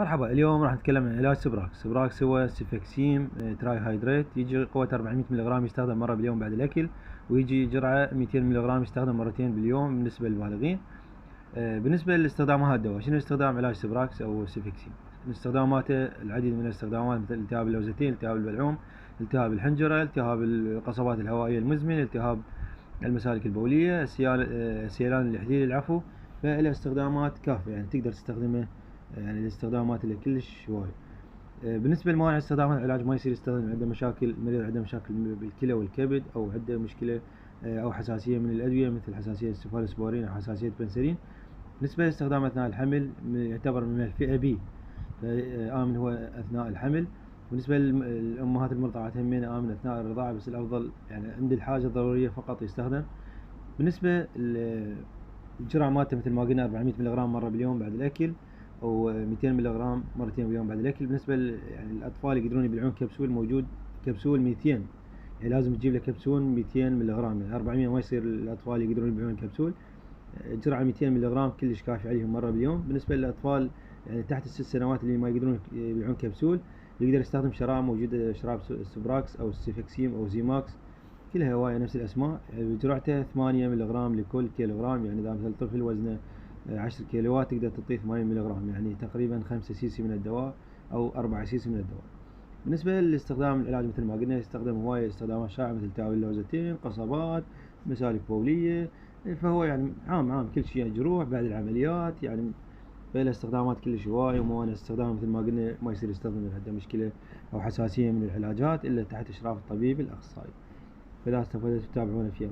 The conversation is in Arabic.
مرحبا، اليوم راح نتكلم عن علاج سبراكس. سبراكس هو سيفكسيم تراي هيدريت، يجي قوة 400 ملغ يستخدم مرة باليوم بعد الأكل، ويجي جرعة 200 ملغ يستخدم مرتين باليوم بالنسبة للبالغين. بالنسبة لاستخدام هذا الدواء، شنو استخدام علاج سبراكس أو سيفكسيم؟ استخداماته العديد من الاستخدامات، مثل التهاب اللوزتين، التهاب البلعوم، التهاب الحنجرة، التهاب القصبات الهوائية المزمن، التهاب المسالك البولية، سيلان الإحليل العفو. فله استخدامات كافية، يعني تقدر تستخدمه، يعني الاستخدامات اللي كلش هواي. بالنسبة لموانع استخدام العلاج، ما يصير يستخدم عنده مشاكل، المريض عنده مشاكل بالكلى والكبد، أو عنده مشكلة أو حساسية من الأدوية مثل حساسية سيفالوسبورين أو حساسية بنسلين. بالنسبة لاستخدام أثناء الحمل، يعتبر من الفئة B، آمن هو أثناء الحمل. بالنسبة للأمهات المرضعات همين آمن أثناء الرضاعة، بس الأفضل يعني عند الحاجة الضرورية فقط يستخدم. بالنسبة الجرعة مالته مثل ما قلنا 400 ملغ مرة باليوم بعد الأكل، أو 200 ملغ مرتين باليوم بعد الأكل. بالنسبة يعني الأطفال يقدرون يبلعون كبسول، موجود كبسول 200، يعني لازم تجيب له كبسول 200 ملغ، يعني 400 ما يصير الأطفال يقدرون يبلعون كبسول. جرعة 200 ملغ كلش كافي عليهم مرة باليوم. بالنسبة للأطفال يعني تحت ال6 سنوات اللي ما يقدرون يبلعون كبسول، يقدر يستخدم شراب، موجودة شراب سبراكس أو سيفكسيم أو زيماكس، كلها هواية نفس الأسماء. جرعته 8 ملغ لكل كيلوغرام، يعني إذا مثل طفل وزنه 10 كيلوات تقدر تعطيه 8 ملغ، يعني تقريبا 5 سيسي من الدواء أو 4 سيسي من الدواء. بالنسبة لاستخدام العلاج مثل ما قلنا، يستخدم هواية استخدامات شائعة مثل تهاب اللوزتين، قصبات، مسالك بولية. فهو يعني عام كل شيء، يعني جروح بعد العمليات، يعني فله استخدامات كلش هواية. وموانع استخدام مثل ما قلنا، ما يصير يستخدم إذا عنده مشكلة أو حساسية من العلاجات إلا تحت إشراف الطبيب الأخصائي. فإذا استفدتوا تتابعونا في أول.